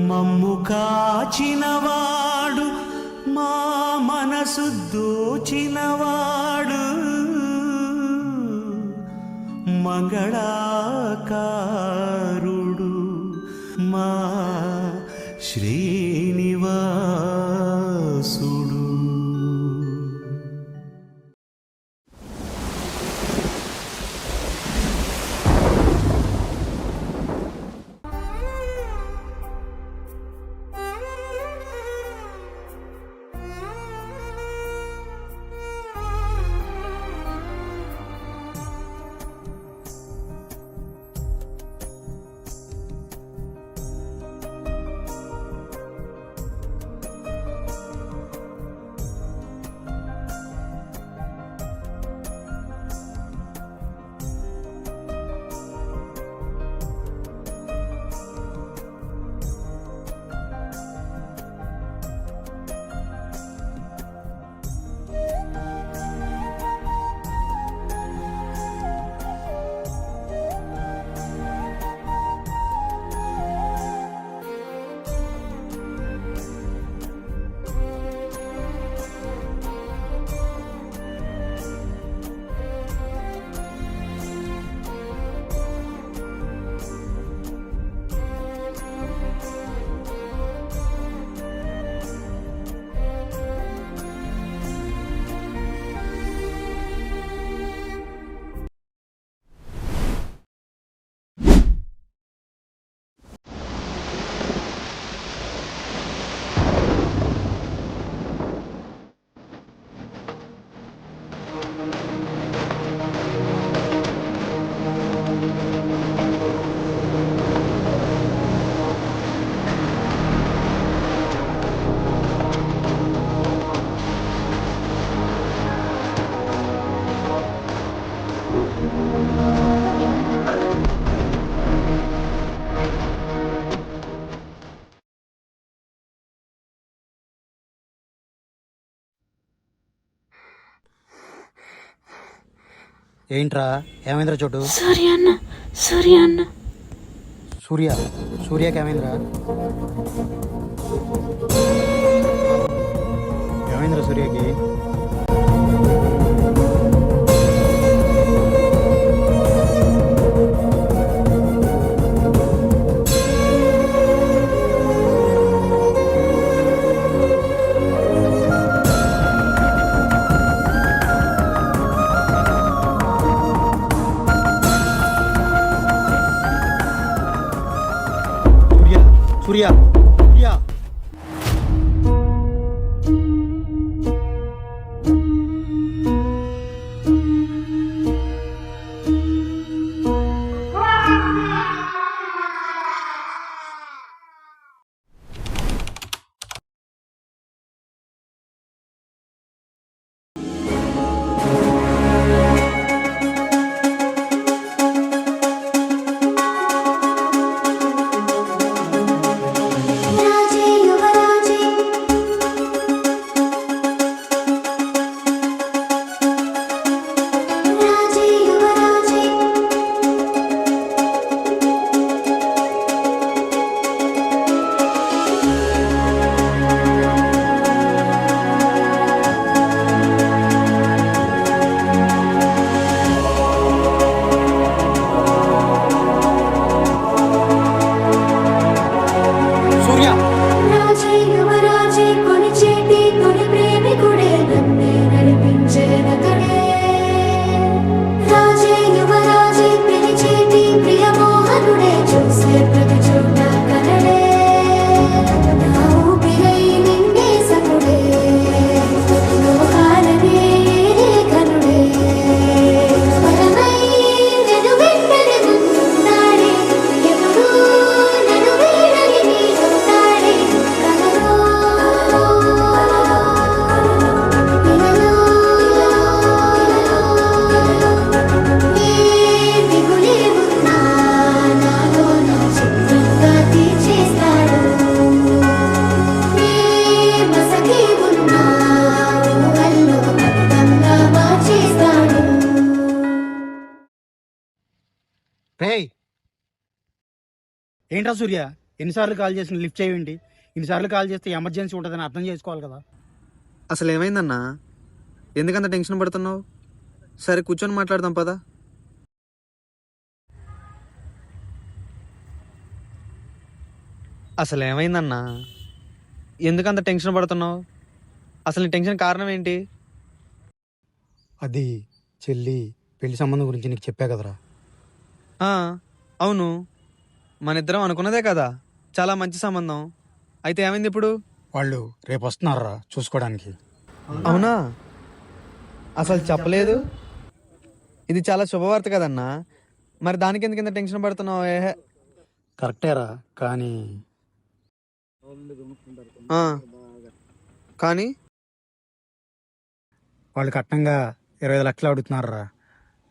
మమ్ము కాచినవాడు మా మనసు దోచినవాడు మంగళాకారుడు మా శ్రీనివాసుడు. ఏంట్రా ఏమైందిరా చోటు? సూర్య అన్న సూర్యకి ఏమైందిరా? ఏమైందిరా సూర్యకి? సూర్య ఏంట్రా సూర్య ఎన్నిసార్లు కాల్ చేసిన లిఫ్ట్ చేయండి. ఇన్నిసార్లు కాల్ చేస్తే ఎమర్జెన్సీ ఉంటుందని అర్థం చేసుకోవాలి కదా. అసలు ఏమైందన్నా? ఎందుకంత టెన్షన్ పడుతున్నావు? సరే కూర్చొని మాట్లాడదాం పదా. అసలు ఏమైందన్నా? ఎందుకంత టెన్షన్ పడుతున్నావు? అసలు నీ టెన్షన్ కారణం ఏంటి? అది చెల్లి పెళ్లి సంబంధం గురించి నీకు చెప్పా కదరా. ఆ, అవును, మన ఇద్దరం అనుకున్నదే కదా, చాలా మంచి సంబంధం. అయితే ఏమైంది ఇప్పుడు? వాళ్ళు రేపు వస్తున్నారా చూసుకోవడానికి. అవునా? అసలు చెప్పలేదు. ఇది చాలా శుభవార్త కదన్నా. మరి దానికి ఎందుకు ఇంత టెన్షన్ పడుతున్నావు? కరెక్టేరా, కానీ ఆ, కానీ వాళ్ళు కట్నంగా 25 లక్షలు అడుగుతున్నారా.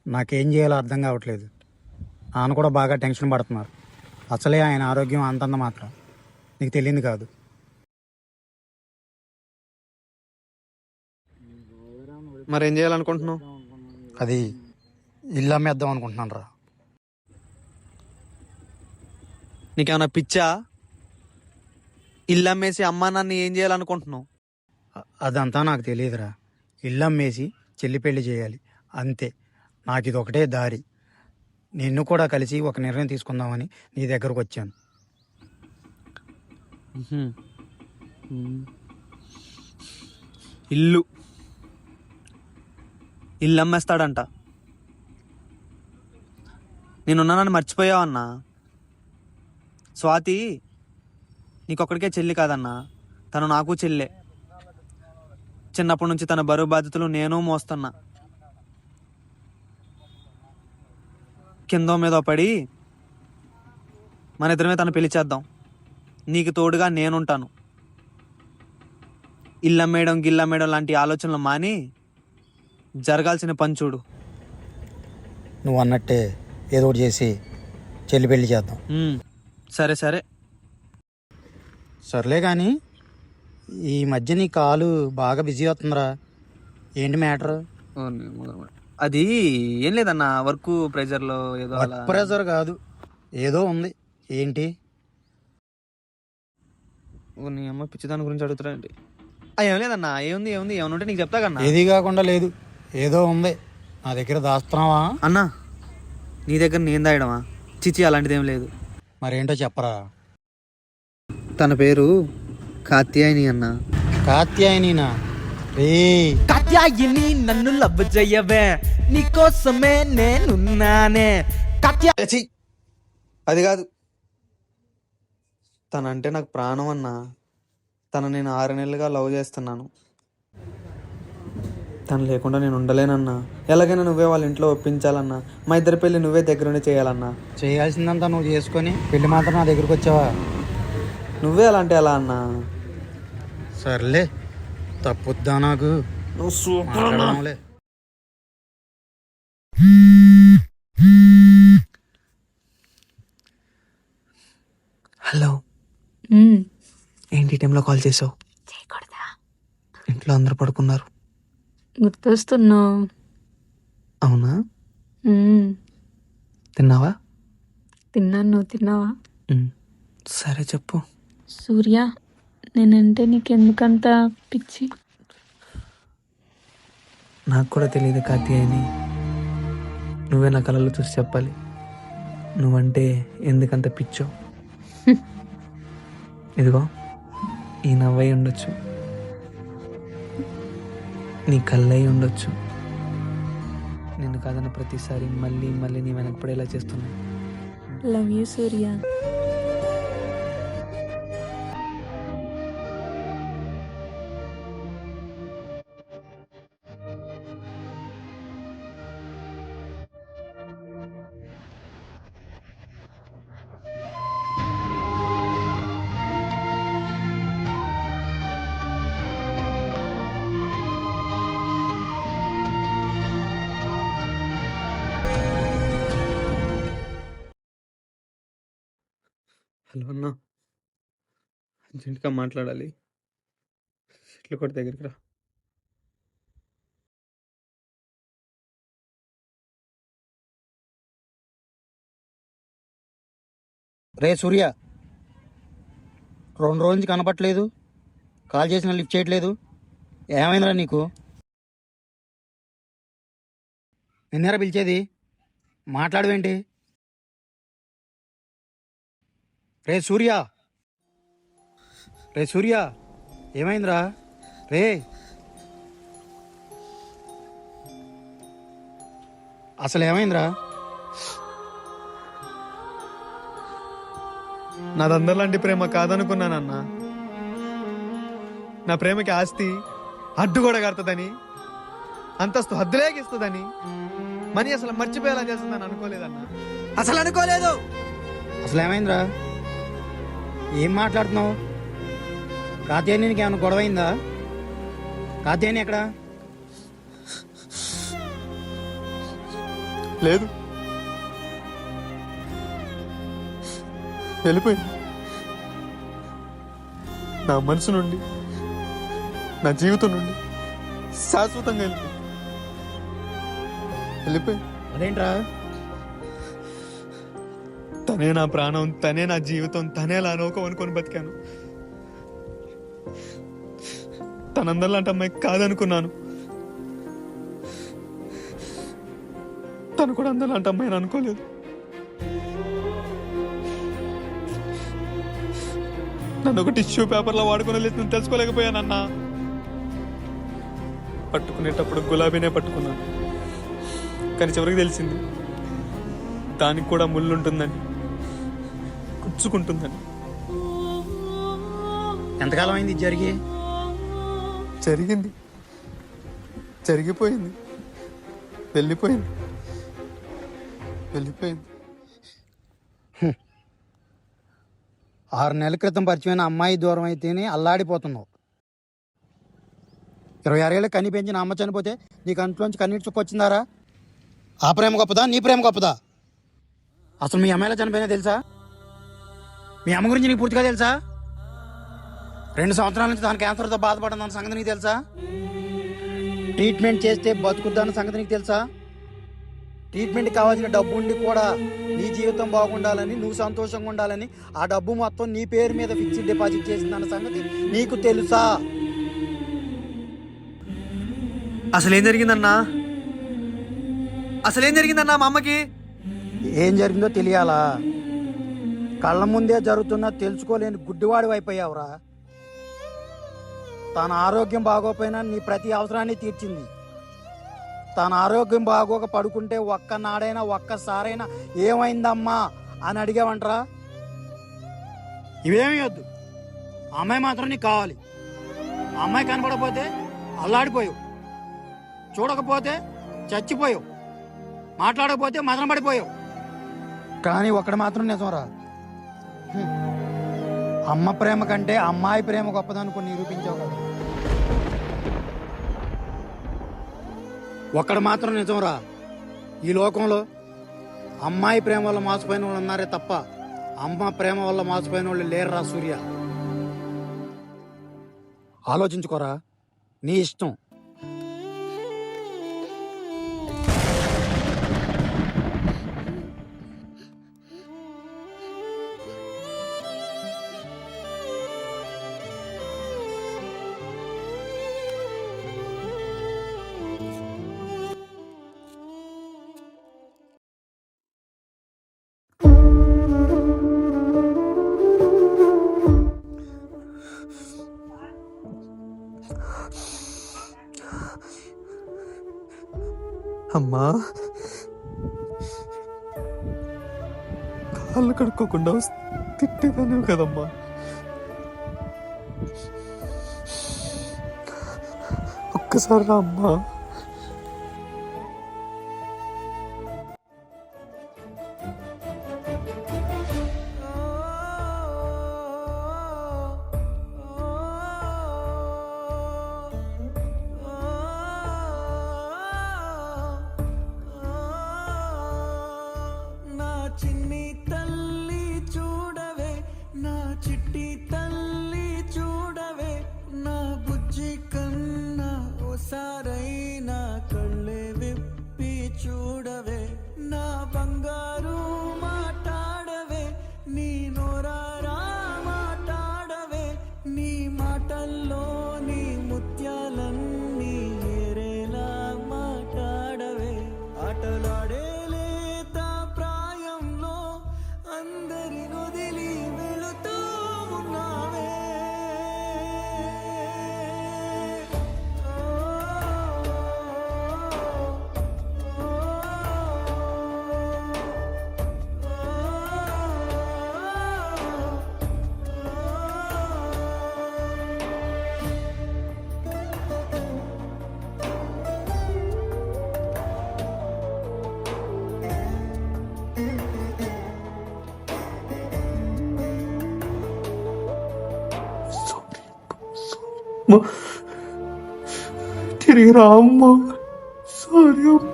నాకేం చేయాలో అర్థం కావట్లేదు. ఆయన కూడా బాగా టెన్షన్ పడుతున్నారు. అసలే ఆయన ఆరోగ్యం అంతంత మాత్రం నీకు తెలియదు కాదు. మరేం చేయాలనుకుంటున్నావు? అది ఇల్లు అమ్మేద్దాం అనుకుంటున్నాను రా. నీకేమన్నా పిచ్చా? ఇల్లు అమ్మేసి అమ్మా నాన్న ఏం చేయాలనుకుంటున్నావు? అదంతా నాకు తెలియదురా. ఇల్లు అమ్మేసి చెల్లి పెళ్లి చేయాలి అంతే. నాకు ఇది ఒకటే దారి. నిన్ను కూడా కలిసి ఒక నిర్ణయం తీసుకుందామని నీ దగ్గరకు వచ్చాను. ఇల్లు ఇల్లు అమ్మేస్తాడంట. నేనున్నానని మర్చిపోయావన్నా. స్వాతి నీకొక్కడికే చెల్లి కాదన్నా, తను నాకు చెల్లె. చిన్నప్పటి నుంచి తన బరువు బాధ్యతలు నేను మోస్తున్నా. కిందో మీదో పడి మన ఇద్దరమే తను పెళ్లి చేద్దాం. నీకు తోడుగా నేనుంటాను. ఇల్లమ్మేయడం గిల్లమ్మేయడం లాంటి ఆలోచనలు మాని జరగాల్సిన పని చూడు. నువ్వు అన్నట్టే ఏదో ఒకటి చేసి చెల్లి పెళ్లి చేద్దాం. సరే సరే. సర్లే కానీ ఈ మధ్య నీ కాలు బాగా బిజీ అవుతుందిరా. ఏంటి మ్యాటర్? అది ఏం లేదన్నా, వర్క్ ప్రెజర్లో ఏదో అలా. ప్రెజర్ కాదు, ఏదో ఉంది. ఏంటి? నీ అమ్మ పిచ్చి దాని గురించి అడుగుతారండి. ఏం లేదన్నా. ఏముంది ఏముంది, ఏమన్నా ఉంటే నీకు చెప్తా కన్నా. ఏది కాకుండా లేదు, ఏదో ఉంది. నా దగ్గర దాస్తున్నావా? అన్నా నీ దగ్గర నేను దాయడమా? చిచి, అలాంటిది ఏం లేదు. మరేంటో చెప్పరా. తన పేరు కాత్యాయని అన్న. కాత్యాయనినా? రే కాత్యాయిని నన్ను లవ్ చెయ్యవే, నీకోసమే నేనున్నానే. ఛీ, అది కాదు. తనంటే నాకు ప్రాణం అన్నా. తను నేను 6 నెలలుగా లవ్ చేస్తున్నాను. తను లేకుండా నేను ఉండలేనన్నా. ఎలాగైనా నువ్వే వాళ్ళ ఇంట్లో ఒప్పించాలన్నా. మా ఇద్దరి పెళ్ళి నువ్వే దగ్గరుండి చేయాలన్నా. చేయాల్సిందంతా నువ్వు చేసుకొని పెళ్లి మాత్రం నా దగ్గరకు వచ్చావా? నువ్వే అలా అంటే ఎలా అన్నా? సర్లే, తప్పుద్దా నాకు. నువ్వు సూపర్. మాట్లాడదాంలే. హలో, ఏంటి టైంలో కాల్ చేసావు? చేయకూడదా? ఇంట్లో అందరు పడుకున్నారు. గుర్తొస్తున్నావు. అవునా? తిన్నావా? తిన్నాను, నువ్వు తిన్నావా? సరే చెప్పు. సూర్య, నేనంటే నీకెందుకంత పిచ్చి? నాకు కూడా తెలియదు కాత్యాయని. నువ్వే నా కళలో చూసి చెప్పాలి. నువ్వంటే ఎందుకంత పిచ్చో. ఇదిగో ఈ నవ్వై ఉండొచ్చు, నీ కళ్ళై ఉండొచ్చు. నిన్ను కాదన్న ప్రతిసారి మళ్ళీ మళ్ళీ నీ వెనకపడేలా చేస్తున్నా. Love you Surya. హలో అన్నా, అర్జెంట్గా మాట్లాడాలి. ఇట్లా కూడా దగ్గరికి రా. రే సూర్య, 2 రోజుల నుంచి కనపట్లేదు, కాల్ చేసినా లిఫ్ట్ చేయట్లేదు. ఏమైందిరా నీకు? నిన్నరా పిలిచేది, మాట్లాడవేంటి? రే సూర్య ఏమైందిరా? రే అసలు ఏమైందిరా? నాదందరిలాంటి ప్రేమ కాదనుకున్నానన్నా. నా ప్రేమకి ఆస్తి అడ్డు కూడా కడుతుందని, అంతస్తు హద్దులేగిస్తుందని, మనీ అసలు మర్చిపోయేలా చేస్తుందని అనుకోలేదన్నా. అసలు అనుకోలేదు. అసలు ఏమైందిరా? ఏం మాట్లాడుతున్నావు? కాత్యాయని నీకు ఏమైనా గొడవ అయిందా? కాత్యాయని ఎక్కడ? లేదు, వెళ్ళిపోయింది. నా మనసు నుండి, నా జీవితం నుండి శాశ్వతంగా వెళ్ళిపోయింది. అదేంట్రా? తనే నా ప్రాణం, తనే నా జీవితం, తనే నా లోకం అనుకొని బతికాను. తనందరిలాంటి అమ్మాయి కాదనుకున్నాను. తను కూడా అందరిలాంటి అమ్మాయిని అనుకోలేదు. నన్ను ఒక టిష్యూ పేపర్లో వాడుకునే లేదు తెలుసుకోలేకపోయానన్నా. పట్టుకునేటప్పుడు గులాబీనే పట్టుకున్నాను, కానీ చివరికి తెలిసింది దానికి కూడా ముళ్ళుంటుందని, గుచ్చుకుంటుందని. ఎంతకాలం అయింది జరిగింది, జరిగిపోయింది, వెళ్ళిపోయింది. 6 నెలల క్రితం పరిచయమైన అమ్మాయి దూరం అయితేనే అల్లాడిపోతున్నావు. 26 ఏళ్ళకి కని పెంచిన అమ్మ చనిపోతే నీ కంట్లోంచి కన్నీటి చుక్క వచ్చిందారా? ఆ ప్రేమ గొప్పదా, నీ ప్రేమ గొప్పదా? అసలు మీ అమ్మాయిలా చనిపోయినా తెలుసా? మీ అమ్మ గురించి నీకు పూర్తిగా తెలుసా? 2 సంవత్సరాల నుంచి తన క్యాన్సర్తో బాధపడుతున్న సంగతి నీకు తెలుసా? ట్రీట్మెంట్ చేస్తే బతుకుద్దన్న సంగతి నీకు తెలుసా? ట్రీట్మెంట్ కావాల్సిన డబ్బు ఉండి కూడా నీ జీవితం బాగుండాలని, నువ్వు సంతోషంగా ఉండాలని ఆ డబ్బు మొత్తం నీ పేరు మీద ఫిక్స్డ్ డిపాజిట్ చేసిందన్న సంగతి నీకు తెలుసా? అసలేం జరిగిందన్నా మా అమ్మకి? ఏం జరిగిందో తెలియాలా? కళ్ళ ముందే జరుగుతున్నా తెలుసుకోలేని గుడ్డివాడి అయిపోయావురా. తన ఆరోగ్యం బాగోపోయినా నీ ప్రతి అవసరాన్ని తీర్చింది. తన ఆరోగ్యం బాగోక పడుకుంటే ఒక్కనాడైనా ఒక్కసారైనా ఏమైందమ్మా అని అడిగావంటరా? ఇవేమీ వద్దు, ఆ అమ్మాయి మాత్రం నీకు కావాలి. ఆ అమ్మాయి కనపడకపోతే అల్లాడిపోయావు, చూడకపోతే చచ్చిపోయావు, మాట్లాడకపోతే మదన పడిపోయావు. కానీ ఒక్కడు మాత్రం నిజంరా, అమ్మ ప్రేమ కంటే అమ్మాయి ప్రేమ గొప్పదనుకుని నిరూపించావు కదా. ఒక్కడు మాత్రం నిజంరా, ఈ లోకంలో అమ్మాయి ప్రేమ వల్ల మోసపోయిన వాళ్ళు ఉన్నారే తప్ప అమ్మ ప్రేమ వల్ల మోసపోయిన వాళ్ళు లేరురా సూర్య. ఆలోచించుకోరా, నీ ఇష్టం. అమ్మా, కాళ్ళు కడుక్కోకుండా తిట్టేదాన్ని కదమ్మా. ఒక్కసారి రా అమ్మా. చిన్ని తల్లి చూడవే, నా చిట్టి తల్లి చూడవే, నా బుజ్జి కన్నా ఓసారైనా కళ్ళే విప్పి చూడవే, నా బంగారు మాట్లాడవే, నీ నోరారా మాట్లాడవే. అమ్మ తిరిగి రా అమ్మ. సారీ అమ్మ.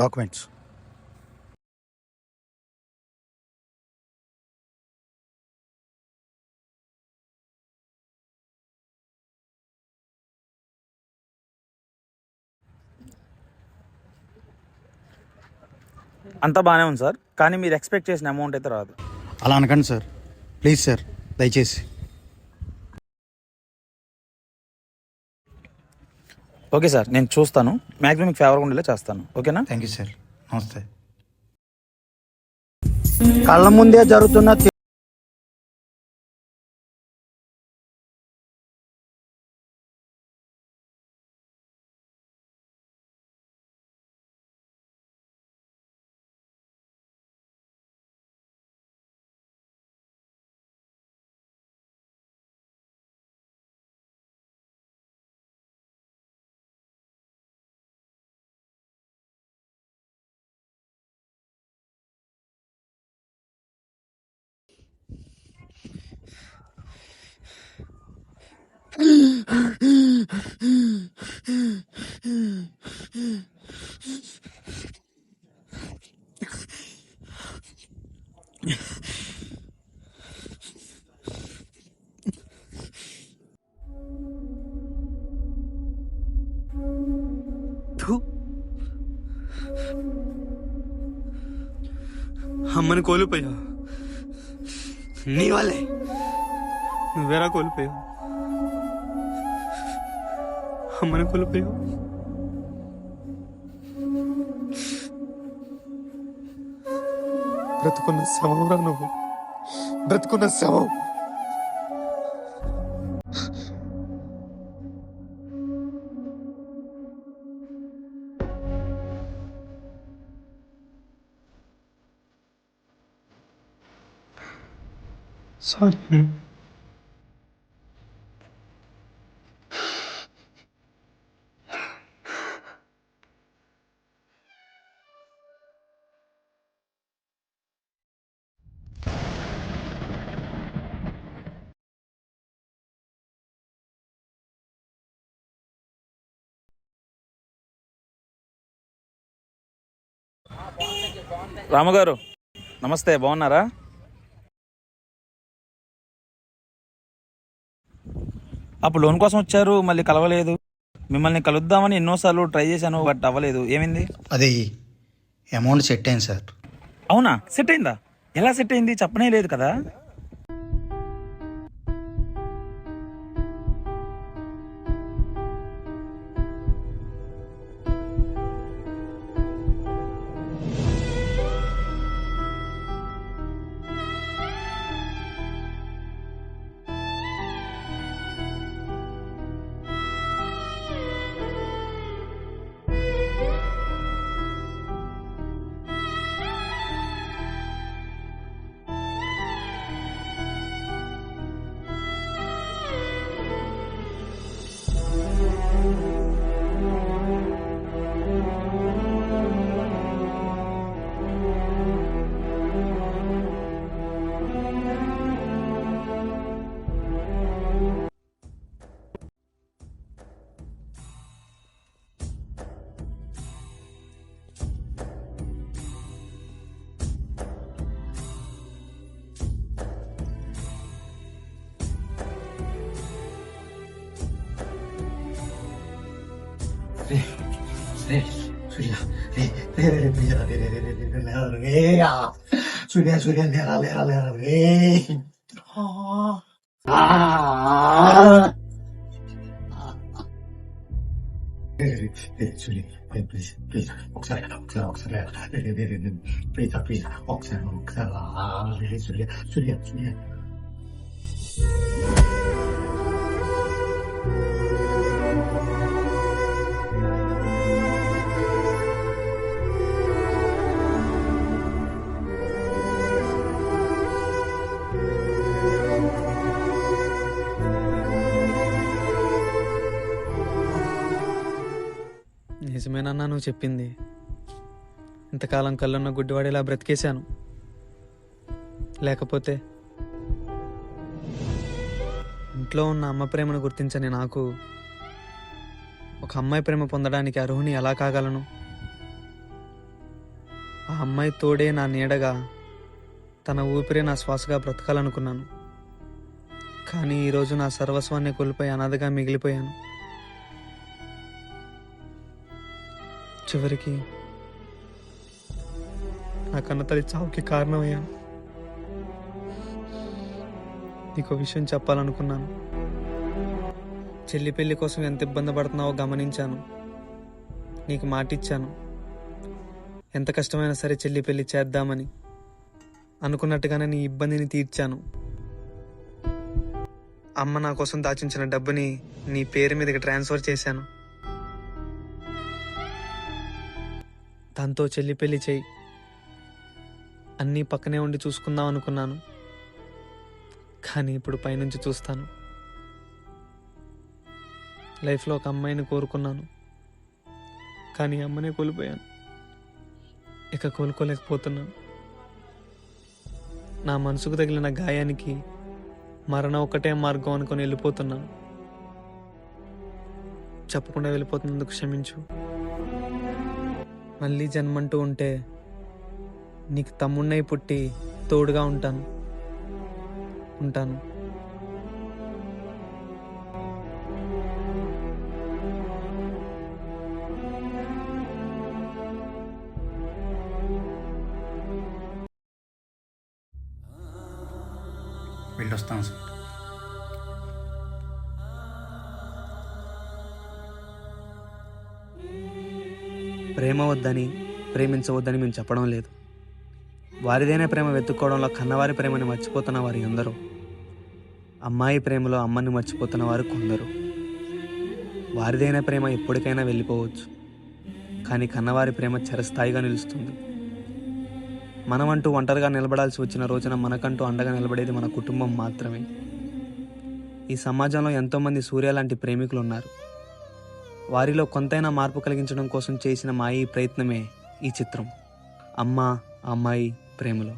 డాక్యుమెంట్స్. అంతా బాగానే ఉంది సార్, కానీ మీరు ఎక్స్పెక్ట్ చేసిన అమౌంట్ అయితే రాదు. అలా అనకండి సార్, ప్లీజ్ సార్, దయచేసి. ఓకే సార్, నేను చూస్తాను, మ్యాక్సిమం మీకు ఫేవర్గా ఉండేలా చేస్తాను. ఓకేనా? Thank you sir. నమస్తే. కళ్ళ ముందే జరుగుతున్న అమ్మని కోల్పోయా, నీ వాళ్ళే నువ్వేరా కోల్పోయావు. అమ్మని కోల్పోయావు. బ్రతుకున్న శవం రా నువ్వు, బ్రతుకున్న శవం. సారీ. రాముగారు నమస్తే, బాగున్నారా? అప్పుడు లోన్ కోసం వచ్చారు, మళ్ళీ కలవలేదు. మిమ్మల్ని కలుద్దామని ఎన్నోసార్లు ట్రై చేశాను, బట్ అవ్వలేదు. ఏమైంది? అది అమౌంట్ సెట్ అయింది సార్. అవునా, సెట్ అయిందా? ఎలా సెట్ అయింది? చెప్పనే లేదు కదా. సూర్య లేరా లేరా లేరా రే. సూర్య ప్లీజ్ ప్లీజ్ ఒకసారి ఒకసారి ఒకసారి ప్లీజ్ ప్లీజ్ ఒకసారి ఒకసారి సూర్య సూర్య సూర్య నిజమేనన్నా నువ్వు చెప్పింది. ఇంతకాలం కళ్ళున్న గుడ్డివాడిలా బ్రతికేశాను. లేకపోతే ఇంట్లో ఉన్న అమ్మ ప్రేమను గుర్తించని నాకు ఒక అమ్మాయి ప్రేమ పొందడానికి అర్హుని ఎలా కాగలను? ఆ అమ్మాయి తోడే నా నీడగా, తన ఊపిరే నా శ్వాసగా బ్రతకాలనుకున్నాను. కానీ ఈరోజు నా సర్వస్వాన్ని కోల్పోయి అనాథగా మిగిలిపోయాను. చివరికి నా కన్న తల్లి చావుకి కారణమయ్యాను. నీకు విషయం చెప్పాలనుకున్నాను. చెల్లి పెళ్లి కోసం ఎంత ఇబ్బంది పడుతున్నావో గమనించాను. నీకు మాటిచ్చాను, ఎంత కష్టమైనా సరే చెల్లి పెళ్లి చేద్దామని. అనుకున్నట్టుగానే నీ ఇబ్బందిని తీర్చాను. అమ్మ నా కోసం దాచించిన డబ్బుని నీ పేరు మీదకి ట్రాన్స్ఫర్ చేశాను. దాంతో చెల్లి పెళ్లి చేయి, అన్నీ పక్కనే ఉండి చూసుకుందాం అనుకున్నాను. కానీ ఇప్పుడు పైనుంచి చూస్తాను. లైఫ్లో ఒక అమ్మాయిని కోరుకున్నాను, కానీ అమ్మనే కోల్పోయాను. ఇక కోలుకోలేకపోతున్నాను. నా మనసుకు తగిలిన గాయానికి మరణం ఒకటే మార్గం అనుకొని వెళ్ళిపోతున్నాను. చెప్పకుండా వెళ్ళిపోతున్నందుకు క్షమించు. మళ్ళీ జన్మంటూ ఉంటే నీకు తమ్మున్నై పుట్టి తోడుగా ఉంటాను. వెళ్ళొస్తాను సార్. ప్రేమ వద్దని, ప్రేమించవద్దని మేము చెప్పడం లేదు. వారిదైన ప్రేమ వెతుక్కోవడంలో కన్నవారి ప్రేమని మర్చిపోతున్న వారు ఎందరో. అమ్మాయి ప్రేమలో అమ్మని మర్చిపోతున్న వారు కొందరు. వారిదైన ప్రేమ ఎప్పటికైనా వెళ్ళిపోవచ్చు, కానీ కన్నవారి ప్రేమ చిరస్థాయిగా నిలుస్తుంది. మనమంటూ ఒంటరిగా నిలబడాల్సి వచ్చిన రోజున మనకంటూ అండగా నిలబడేది మన కుటుంబం మాత్రమే. ఈ సమాజంలో ఎంతోమంది సూర్య లాంటి ప్రేమికులు ఉన్నారు. వారిలో కొంతైనా మార్పు కలిగించడం కోసం చేసిన మా ఈ ప్రయత్నమే ఈ చిత్రం, అమ్మ అమ్మాయి ప్రేమలో.